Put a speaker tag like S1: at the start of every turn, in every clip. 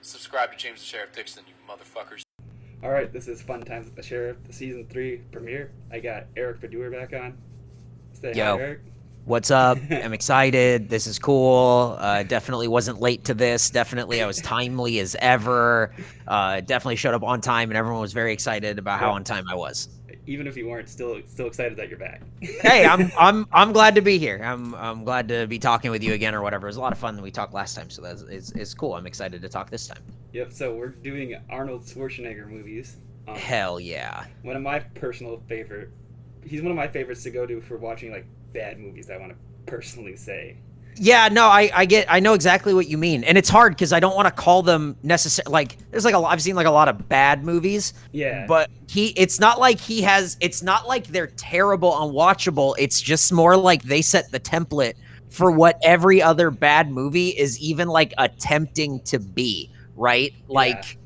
S1: subscribe to James the Sheriff Dixon, you motherfuckers.
S2: All right, this is Fun Times with the Sheriff, the season 3 premiere. I got Eric Baudour back on. Say
S3: Yo.
S2: hi, Eric.
S3: What's up? I'm excited. This is cool. Definitely wasn't late to this. Definitely I was timely as ever. Definitely showed up on time, and everyone was very excited about how on time I was.
S2: Even if you weren't, still excited that you're back.
S3: Hey, I'm glad to be here. I'm glad to be talking with you again or whatever. It was a lot of fun that we talked last time, so it's cool. I'm excited to talk this time.
S2: Yep. So we're doing Arnold Schwarzenegger movies.
S3: Hell yeah.
S2: One of my personal favorite. He's one of my favorites to go to for watching like bad movies. I want to personally say.
S3: Yeah, no, I know exactly what you mean, and it's hard because I don't want to call them necessary. Like, there's like I've seen like a lot of bad movies.
S2: Yeah.
S3: But it's not like it's not like they're terrible, unwatchable. It's just more like they set the template for what every other bad movie is even like attempting to be, right? Like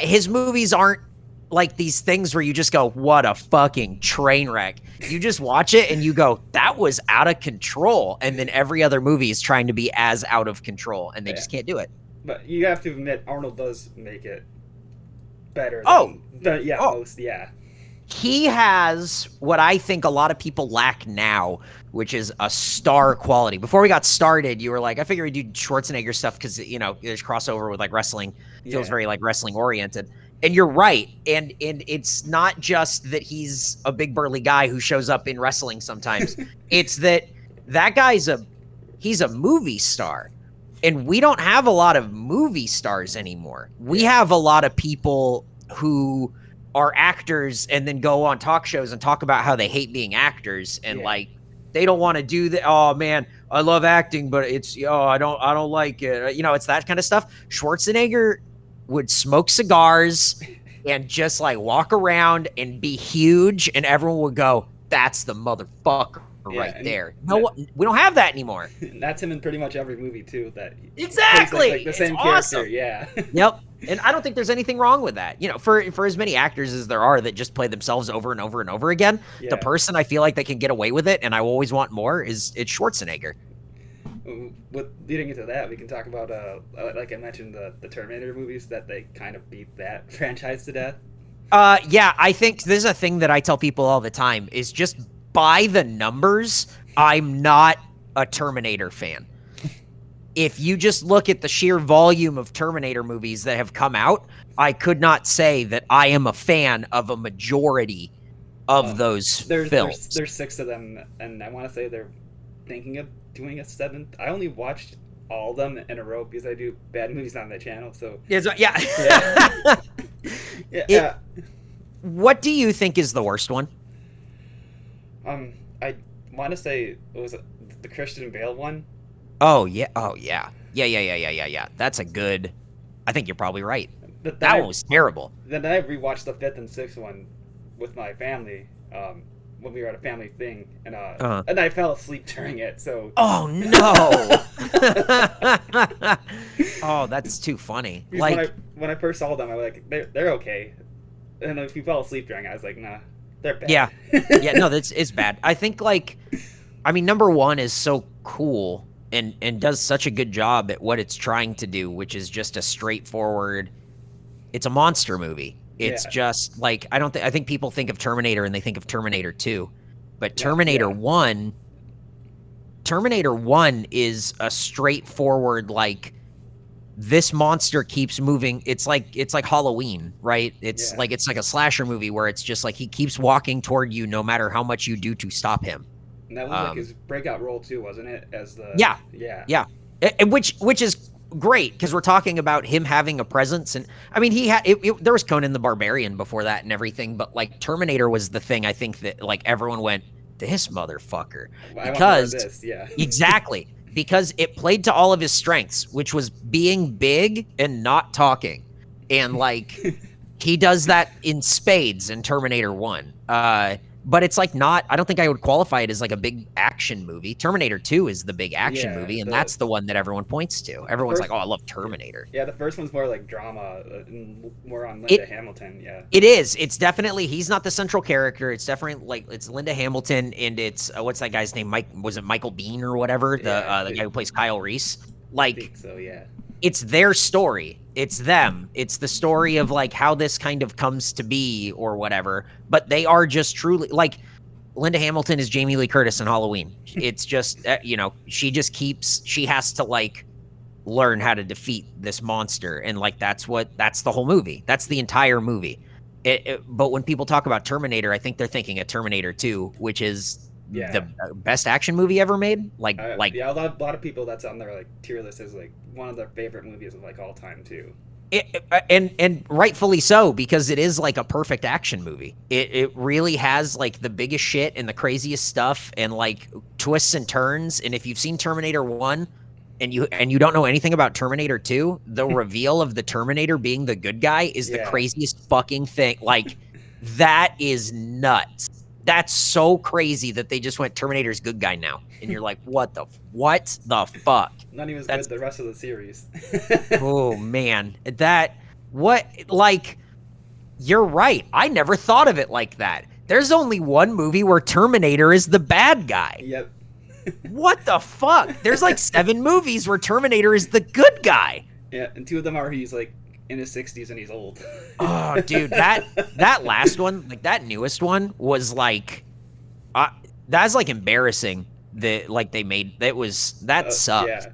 S3: his movies aren't like these things where you just go, what a fucking train wreck. You just watch it and you go, that was out of control. And then every other movie is trying to be as out of control, and they just can't do it.
S2: But you have to admit, Arnold does make it better. Most.
S3: He has what I think a lot of people lack now, which is a star quality. Before we got started, you were like, I figure we do Schwarzenegger stuff because, you know, there's crossover with like wrestling. It feels very like wrestling oriented. And you're right. And it's not just that he's a big burly guy who shows up in wrestling sometimes. It's that guy's he's a movie star. And we don't have a lot of movie stars anymore. We have a lot of people who are actors and then go on talk shows and talk about how they hate being actors and like they don't want to do that. Oh man, I love acting, but it's I don't like it. You know, it's that kind of stuff. Schwarzenegger would smoke cigars and just like walk around and be huge, and everyone would go, "That's the motherfucker right there." We don't have that anymore.
S2: That's him in pretty much every movie too.
S3: Exactly,
S2: like the same
S3: awesome.
S2: character. Yeah.
S3: Yep. And I don't think there's anything wrong with that. You know, for as many actors as there are that just play themselves over and over and over again, the person I feel like they can get away with it, and I always want more, it's Schwarzenegger.
S2: With leading into that, we can talk about like I mentioned, the Terminator movies, that they kind of beat that franchise to death.
S3: Yeah, I think this is a thing that I tell people all the time is just by the numbers, I'm not a Terminator fan. If you just look at the sheer volume of Terminator movies that have come out, I could not say that I am a fan of a majority of those films.
S2: There's 6 of them, and I want to say they're thinking of doing a 7th. I only watched all of them in a row because I do bad movies on that channel. So
S3: What do you think is the worst one?
S2: I want to say it was the Christian Bale one.
S3: Oh yeah. That's a good. I think you're probably right. That one was terrible.
S2: Then I rewatched the 5th and 6th one with my family when we were at a family thing, and I fell asleep during it. So.
S3: Oh no. Oh, that's too funny. Like
S2: when I first saw them, I was like, they're okay, and if you fell asleep during it, I was like, nah, they're bad.
S3: Yeah. No, it's bad. I think number one is so cool. And does such a good job at what it's trying to do, which is just a straightforward. It's a monster movie. It's just like I think people think of Terminator and they think of Terminator 2, but Terminator 1 is a straightforward like this monster keeps moving. It's like Halloween, right? It's like a slasher movie where it's just like he keeps walking toward you no matter how much you do to stop him.
S2: And that was like his breakout role too, wasn't it? As the
S3: which is great because we're talking about him having a presence, and I mean there was Conan the Barbarian before that and everything, but like Terminator was the thing I think that like everyone went, this motherfucker, because exactly because it played to all of his strengths, which was being big and not talking, and like he does that in spades in Terminator 1. But it's like not, I don't think I would qualify it as like a big action movie. Terminator 2 is the big action movie, and that's the one that everyone points to. Everyone's like, oh, I love Terminator.
S2: Yeah, the first one's more like drama, more on Linda Hamilton,
S3: It is. It's definitely, he's not the central character. It's definitely like, it's Linda Hamilton, and it's, what's that guy's name? Was it Michael Biehn or whatever? The guy who plays Kyle Reese?
S2: I think so, yeah.
S3: it's their story. It's them. It's the story of like how this kind of comes to be or whatever. But they are just truly like Linda Hamilton is Jamie Lee Curtis in Halloween. It's just, she has to like learn how to defeat this monster. And like, that's the whole movie. That's the entire movie. But when people talk about Terminator, I think they're thinking of Terminator 2, which is the best action movie ever made.
S2: A lot of people that's on their like tier list is like one of their favorite movies of like all time too.
S3: And rightfully so, because it is like a perfect action movie. It really has like the biggest shit and the craziest stuff and like twists and turns. And if you've seen Terminator 1 and you don't know anything about Terminator 2, the reveal of the Terminator being the good guy is the craziest fucking thing. Like, that is nuts. That's so crazy that they just went Terminator's good guy now. And you're like, what the fuck?
S2: Not even as good as the rest of the series.
S3: Oh, man. You're right. I never thought of it like that. There's only one movie where Terminator is the bad guy.
S2: Yep.
S3: What the fuck? There's like 7 movies where Terminator is the good guy.
S2: Yeah, and 2 of them are he's like in his 60s and he's old.
S3: Oh, dude, that last one, like that newest one was like, that's like embarrassing that like they made that sucked. Yeah.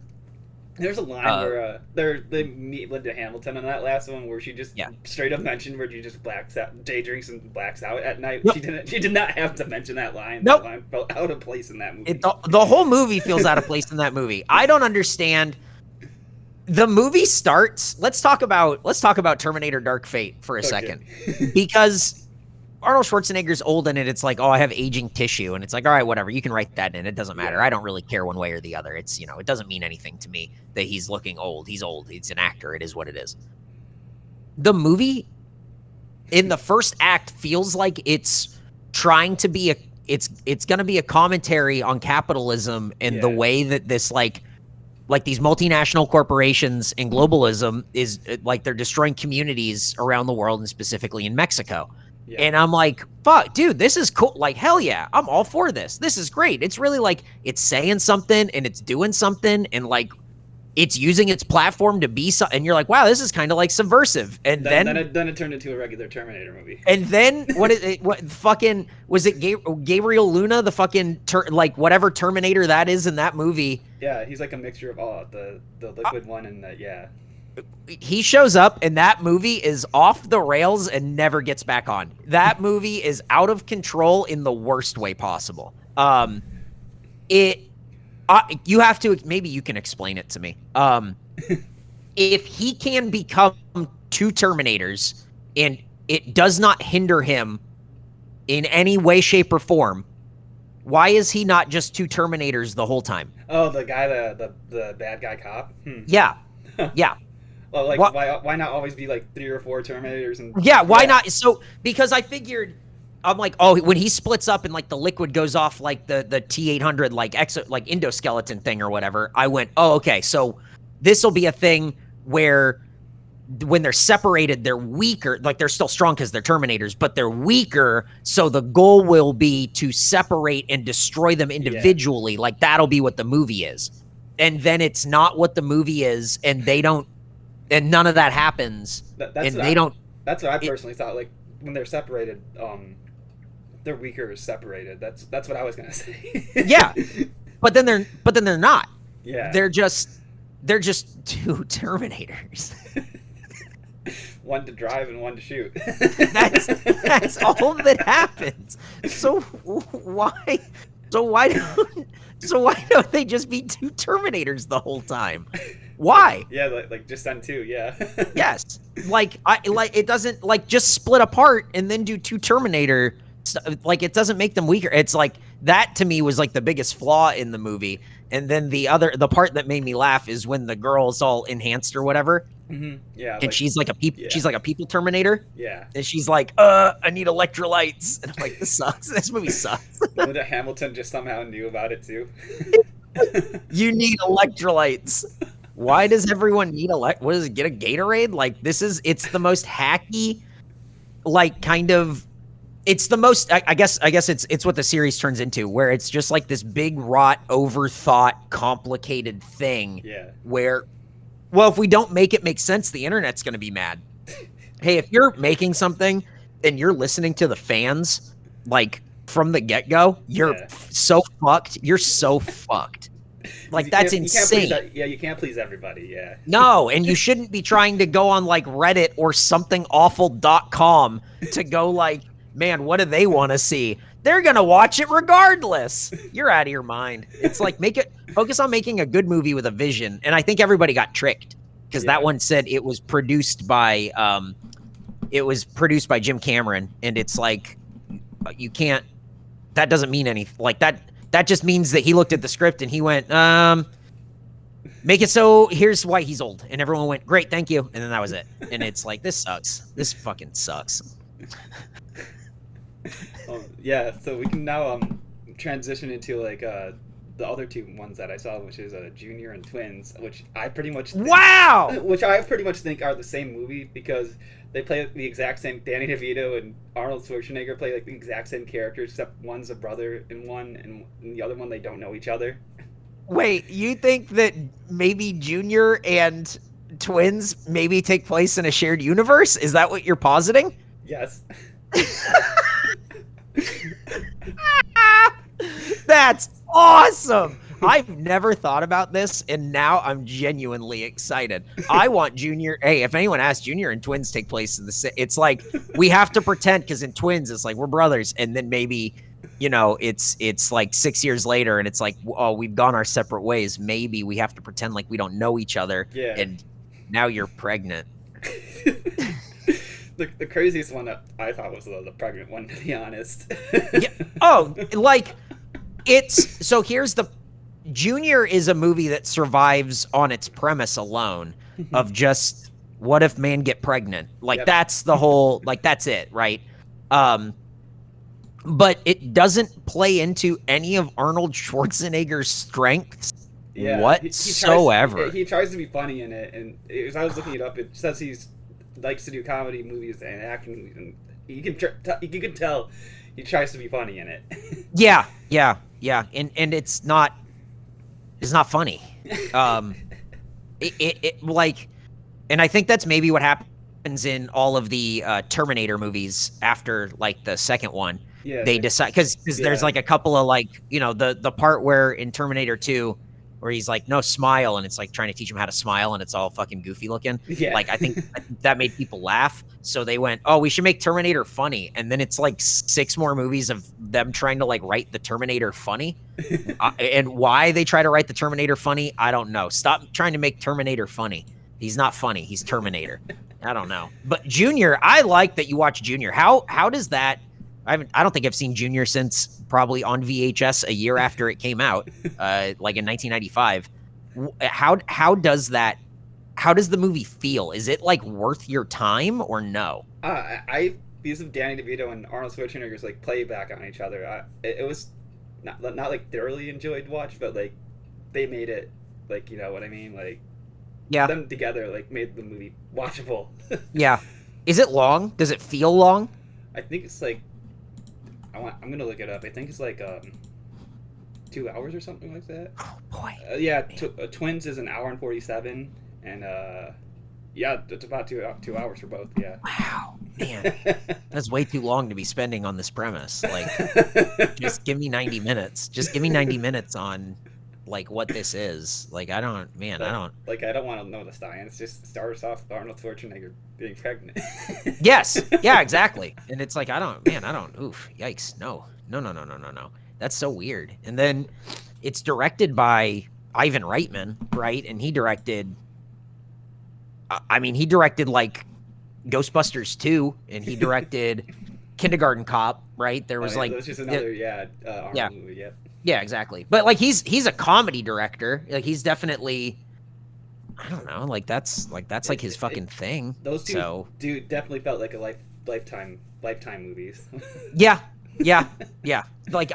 S2: There's a line where they meet Linda Hamilton in that last one where she just straight up mentioned where she just day drinks and blacks out at night. Nope. She did not have to mention that line.
S3: Nope.
S2: That line felt out of place in that movie.
S3: The whole movie feels out of place in that movie. I don't understand. The movie starts. Let's talk about Terminator Dark Fate for a second, because Arnold Schwarzenegger's old in it. It's like, oh, I have aging tissue. And it's like, all right, whatever. You can write that in. It doesn't matter. I don't really care one way or the other. It's, it doesn't mean anything to me that he's looking old. He's old. He's an actor. It is what it is. The movie in the first act feels like it's trying to be it's going to be a commentary on capitalism and the way that this like these multinational corporations and globalism is like they're destroying communities around the world and specifically in Mexico. Yeah. And I'm like, fuck, dude, this is cool. Like, hell yeah, I'm all for this. This is great. It's really like, it's saying something and it's doing something and like, it's using its platform to be and you're like, wow, this is kind of like subversive. And then
S2: it turned into a regular Terminator movie.
S3: And then what fucking, was it Gabriel Luna, the fucking, whatever Terminator that is in that movie.
S2: Yeah, he's like a mixture of all, the liquid one and the,
S3: He shows up and that movie is off the rails and never gets back on. That movie is out of control in the worst way possible. You have to, maybe you can explain it to me. If he can become 2 Terminators and it does not hinder him in any way, shape, or form, why is he not just 2 Terminators the whole time?
S2: Oh, the guy, the bad guy cop?
S3: Yeah. Yeah.
S2: Well, like, why not always be like 3 or 4 Terminators? And
S3: why not? So, because I figured, I'm like, oh, when he splits up and like the liquid goes off like the T-800 like endoskeleton thing or whatever, I went, oh, okay, so this will be a thing where when they're separated, they're weaker. Like they're still strong because they're Terminators, but they're weaker. So the goal will be to separate and destroy them individually. Yeah. Like that'll be what the movie is. And then it's not what the movie is, and they don't. And none of that happens. That's
S2: what I personally thought. Like when they're separated, they're weaker separated. That's what I was gonna say.
S3: Yeah, but then they're not.
S2: Yeah,
S3: they're just 2 Terminators.
S2: One to drive and one to shoot.
S3: That's all that happens. So why don't they just be 2 Terminators the whole time? Why?
S2: Yeah, like just send 2. Yeah.
S3: Yes. It doesn't like split apart and then do 2 Terminator. Like it doesn't make them weaker. It's like that to me was like the biggest flaw in the movie. And then the part that made me laugh is when the girl's all enhanced or whatever.
S2: Mm-hmm. Yeah.
S3: And she's like a people Terminator.
S2: Yeah.
S3: And she's like, I need electrolytes. And I'm like, this sucks. This movie sucks.
S2: Linda Hamilton just somehow knew about it too.
S3: You need electrolytes. Why does everyone need what is it? Get a Gatorade? Like it's the most hacky, like kind of, it's the most, I guess it's what the series turns into, where it's just like this big, wrought, overthought, complicated thing.
S2: Yeah.
S3: Where Well, if we don't make it make sense, the internet's going to be mad. Hey, if you're making something and you're listening to the fans, like from the get-go, you're so fucked. You're so fucked. Like, that's insane.
S2: You can't please everybody, yeah.
S3: No, and you shouldn't be trying to go on, like, Reddit or somethingawful.com to go, like, man, what do they want to see? They're going to watch it regardless. You're out of your mind. It's like, focus on making a good movie with a vision. And I think everybody got tricked because that one said it was produced by Jim Cameron. And it's like, you can't, that doesn't mean anything. Like, that just means that he looked at the script and he went, make it so here's why he's old. And everyone went, great, thank you. And then that was it. And it's like, this sucks. This fucking sucks.
S2: So we can now transition into like the other two ones that I saw, which is Junior and Twins, which I pretty much think are the same movie because they play the exact same. Danny DeVito and Arnold Schwarzenegger play like the exact same characters, except one's a brother in one, and in the other one they don't know each other.
S3: Wait, you think that maybe Junior and Twins maybe take place in a shared universe? Is that what you're positing?
S2: Yes.
S3: That's awesome. I've never thought about this, and now I'm genuinely excited. I want Junior. Hey, if anyone asks, Junior and Twins take place in the. It's like we have to pretend because in Twins, it's like we're brothers, and then maybe, it's like 6 years later, and it's like, oh, we've gone our separate ways. Maybe we have to pretend like we don't know each other.
S2: Yeah.
S3: And now you're pregnant.
S2: The craziest one that I thought was the pregnant one, to be honest.
S3: Yeah. Oh, like so here's the Junior is a movie that survives on its premise alone of just what if man get pregnant? Like that's the whole, like that's it, right? But it doesn't play into any of Arnold Schwarzenegger's strengths whatsoever.
S2: He tries to be funny in it, and as I was looking it up, it says he's likes to do comedy movies and acting, and you can tell he tries to be funny in it. Yeah,
S3: and it's not funny. It like, and I think that's maybe what happens in all of the Terminator movies after like the second one. Yeah, they decide because there's like a couple of like the part where in Terminator 2. Where he's like, no, smile, and it's like trying to teach him how to smile, and it's all fucking goofy looking. Yeah. Like, I think that made people laugh, so they went, oh, we should make Terminator funny, and then it's like 6 more movies of them trying to like write the Terminator funny, and why they try to write the Terminator funny, I don't know. Stop trying to make Terminator funny. He's not funny. He's Terminator. I don't know. But Junior, I like that you watch Junior. How does that? I don't think I've seen Junior since probably on VHS a year after it came out, like in 1995. How does the movie feel? Is it like worth your time or no?
S2: Because of Danny DeVito and Arnold Schwarzenegger's like playback on each other, it was not like thoroughly enjoyed watch, but like they made it like, you know what I mean? Like them together like made the movie watchable.
S3: Yeah. Is it long? Does it feel long?
S2: I think it's like I'm gonna look it up. I think it's like 2 hours or something like that.
S3: Oh boy.
S2: Twins is an hour and 47, and it's about 2 hours for both. Yeah.
S3: Wow, man, that's way too long to be spending on this premise. Like, just give me 90 minutes. Just give me 90 minutes on like what this is. Like, I don't want to
S2: know the science. Just starts off with Arnold Schwarzenegger being pregnant.
S3: Yes. Yeah, exactly. And it's like, oof, yikes. No. That's so weird. And then it's directed by Ivan Reitman, right? And he directed like Ghostbusters 2, and he directed Kindergarten Cop, right? There was
S2: that's just another Arnold movie, yeah.
S3: Yeah, exactly. But like he's a comedy director. Like he's definitely, I don't know, like that's like his fucking thing.
S2: Those two definitely felt like a lifetime movies.
S3: Yeah. Like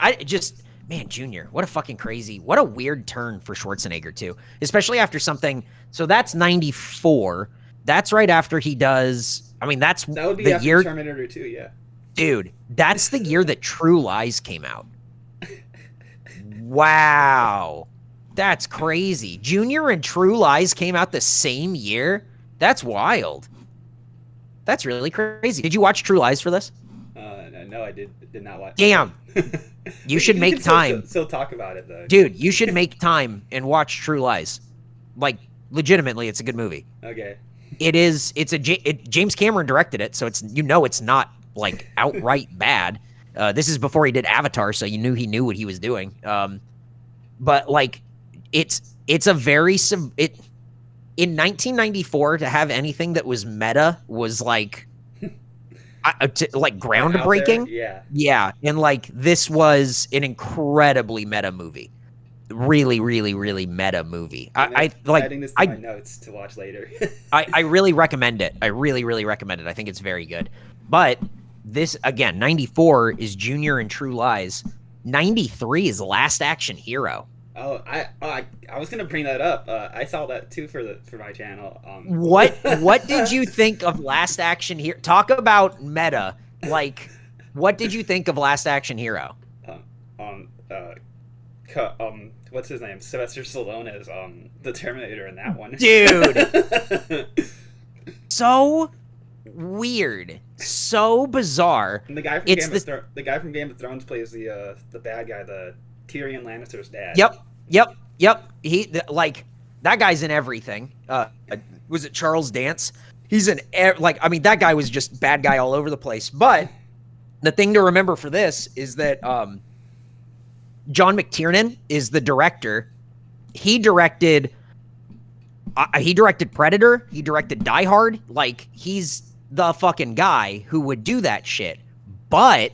S3: man, Junior, what a weird turn for Schwarzenegger too. Especially after something. So that's 94. That's right after he does. I mean, that would be the after year
S2: Terminator 2, yeah.
S3: Dude, that's the year that True Lies came out. Wow. That's crazy. Junior and True Lies came out the same year? That's wild. That's really crazy. Did you watch True Lies for this?
S2: No, I did not watch.
S3: Damn. You should make time.
S2: Still talk about it though.
S3: Dude, you should make time and watch True Lies. Like, legitimately, it's a good movie.
S2: Okay.
S3: James Cameron directed it, so it's not like outright bad. This is before he did Avatar, so he knew what he was doing. But like, it's a very in 1994 to have anything that was meta was like groundbreaking. Yeah, and like this was an incredibly meta movie. Really, really, really meta movie. I like
S2: adding this to my notes to watch later.
S3: I really recommend it. I really, really recommend it. I think it's very good. But this again, 94 is Junior and True Lies. 93 is Last Action Hero.
S2: Oh, I was gonna bring that up. I saw that too for my channel.
S3: What did you think of Last Action Hero? Talk about meta. Like, what did you think of Last Action Hero?
S2: What's his name? Sylvester Stallone is the Terminator in that one.
S3: Dude, so weird, so bizarre.
S2: And the guy from Game of Thrones plays the bad guy, the Tyrion Lannister's dad.
S3: Yep. Like that guy's in everything. Was it Charles Dance? He's in that guy was just bad guy all over the place. But the thing to remember for this is that John McTiernan is the director. He directed Predator. He directed Die Hard. Like, he's the fucking guy who would do that shit. But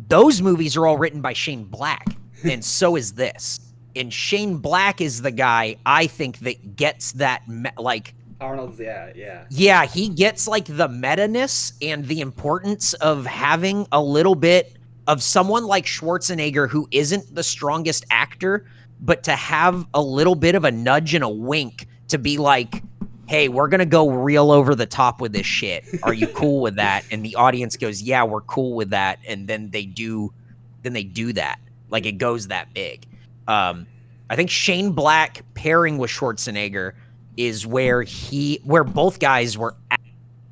S3: those movies are all written by Shane Black, and so is this. And Shane Black is the guy, I think, that gets that, like...
S2: Arnold's, yeah.
S3: Yeah, he gets, like, the meta-ness and the importance of having a little bit of someone like Schwarzenegger, who isn't the strongest actor, but to have a little bit of a nudge and a wink to be like, hey, we're going to go real over the top with this shit. Are you cool with that? And the audience goes, yeah, we're cool with that. And then they do that. Like, it goes that big. I think Shane Black pairing with Schwarzenegger is where both guys were at,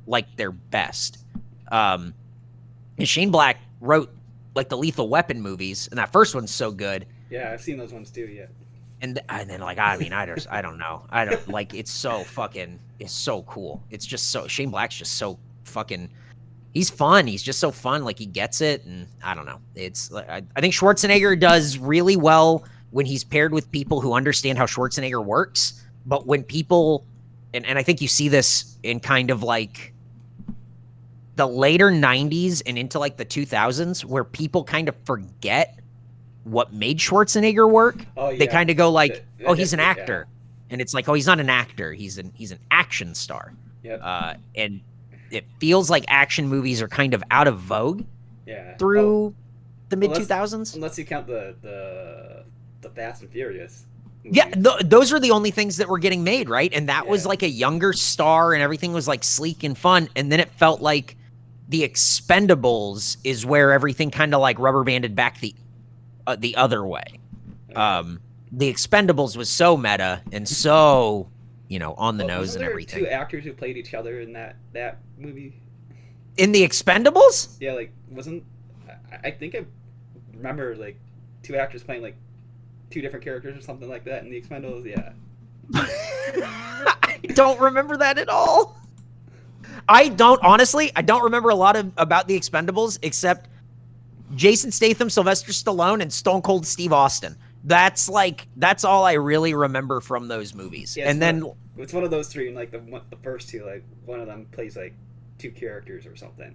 S3: like, their best. And Shane Black wrote, like, the Lethal Weapon movies, and that first one's so good.
S2: Yeah, I've seen those ones too, yeah.
S3: And then, like, I don't know. I don't, like, it's so cool. It's just so, Shane Black's just so fucking, he's fun. He's just so fun. Like, he gets it, and I don't know. It's, I think Schwarzenegger does really well when he's paired with people who understand how Schwarzenegger works, but when people, and I think you see this in kind of, like, the later 90s and into, like, the 2000s, where people kind of forget what made Schwarzenegger work.
S2: Oh, yeah.
S3: They kind of go like, oh, he's an actor. Yeah. And it's like, oh, he's not an actor. He's an action star.
S2: Yep.
S3: And it feels like action movies are kind of out of vogue through the mid-2000s.
S2: Unless you count the Fast and Furious movies.
S3: Yeah, those are the only things that were getting made, right? And that was like a younger star and everything was like sleek and fun. And then it felt like the Expendables is where everything kind of like rubber banded back the other way. The Expendables was so meta and so, on the nose and everything.
S2: Two actors who played each other in that movie.
S3: In the Expendables?
S2: Yeah, like I think I remember like two actors playing like two different characters or something like that in the Expendables. Yeah.
S3: I don't remember that at all. I don't remember a lot about the Expendables except Jason Statham, Sylvester Stallone, and Stone Cold Steve Austin. That's all I really remember from those movies. Yeah,
S2: it's one of those three, and like the first two, like one of them plays like two characters or something.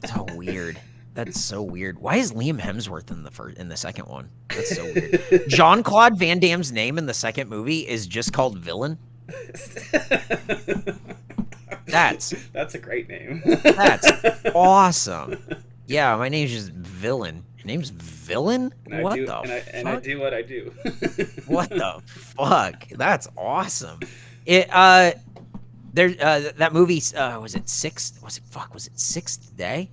S3: So weird. That's so weird. Why is Liam Hemsworth in the second one? That's so weird. Jean-Claude Van Damme's name in the second movie is just called Villain. That's
S2: a great name.
S3: That's awesome. Yeah, my name's just Villain. Your name's Villain?
S2: And
S3: what
S2: I do,
S3: the
S2: and
S3: fuck?
S2: And I do what I do.
S3: What the fuck? That's awesome. That movie, was it Sixth Day?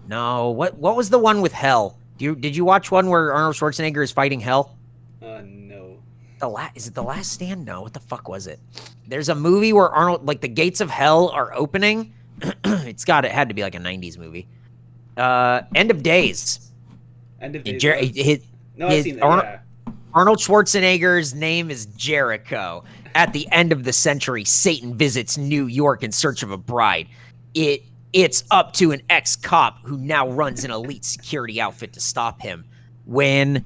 S3: No, what was the one with Hell? Did you watch one where Arnold Schwarzenegger is fighting Hell?
S2: No.
S3: Is it The Last Stand? No, what the fuck was it? There's a movie where Arnold, like the gates of hell are opening. It had to be like a 90s movie. End of Days.
S2: End of Days.
S3: I've seen that. Arnold Schwarzenegger's name is Jericho. At the end of the century, Satan visits New York in search of a bride. It's up to an ex-cop who now runs an elite security outfit to stop him. When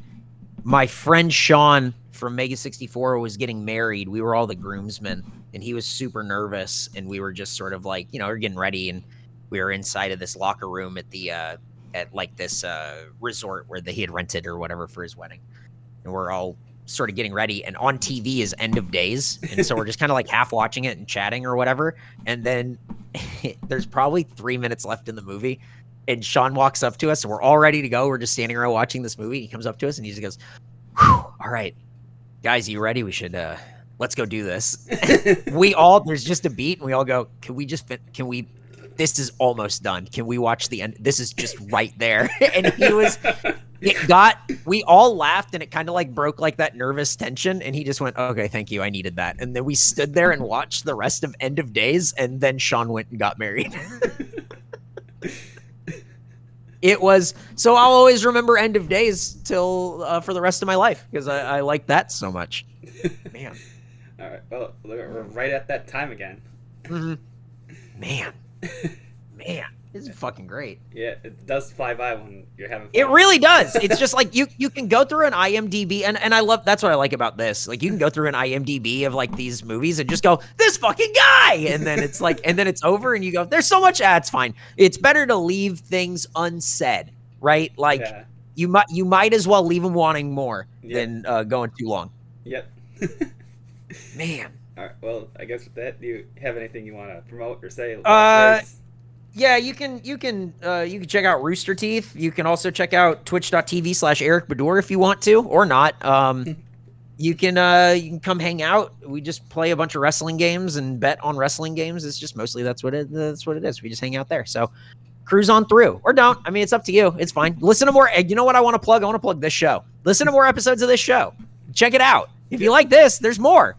S3: my friend Sean from Mega 64 was getting married, we were all the groomsmen, and he was super nervous, and we were just sort of like, we're getting ready, and we were inside of this locker room at the this resort where he had rented or whatever for his wedding. And we're all sort of getting ready, and on TV is End of Days, and so we're just kind of like half watching it and chatting or whatever, and then there's probably 3 minutes left in the movie, and Sean walks up to us, and we're all ready to go. We're just standing around watching this movie. He comes up to us, and he just goes, all right, guys, you ready? We should let's go do this. There's just a beat, and we all go, this is almost done. Can we watch the end? This is just right there. And we all laughed, and it kind of like broke like that nervous tension. And he just went, okay, thank you. I needed that. And then we stood there and watched the rest of End of Days. And then Sean went and got married. So I'll always remember End of Days till for the rest of my life, because I like that so much. Man.
S2: All right. Well, we're right at that time again.
S3: Mm-hmm. Man, this is fucking great.
S2: Yeah, it does fly by when you're having fun.
S3: It really does. It's just like you can go through an IMDb, and that's what I like about this. Like, you can go through an IMDb of like these movies and just go, this fucking guy, and then it's like, and then it's over, and you go, there's so much. It's fine. It's better to leave things unsaid, right? Like, you might as well leave them wanting more than going too long.
S2: Yep.
S3: Man.
S2: All right. Well, I guess with that, do you have anything you want to promote or say?
S3: Yeah, you can check out Rooster Teeth. You can also check out twitch.tv/Eric Baudour if you want to, or not. You can come hang out. We just play a bunch of wrestling games and bet on wrestling games. It's just mostly that's what it is. We just hang out there. So cruise on through, or don't. I mean, it's up to you. It's fine. Listen to more. You know what I want to plug? I want to plug this show. Listen to more episodes of this show. Check it out. If you like this, there's more.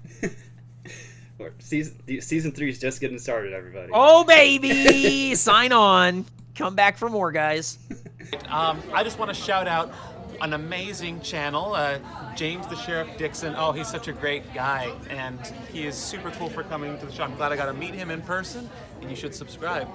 S2: Season 3 is just getting started, everybody.
S3: Oh, baby! Sign on. Come back for more, guys.
S4: I just want to shout out an amazing channel, James the Sheriff Dixon. Oh, he's such a great guy, and he is super cool for coming to the show. I'm glad I got to meet him in person, and you should subscribe.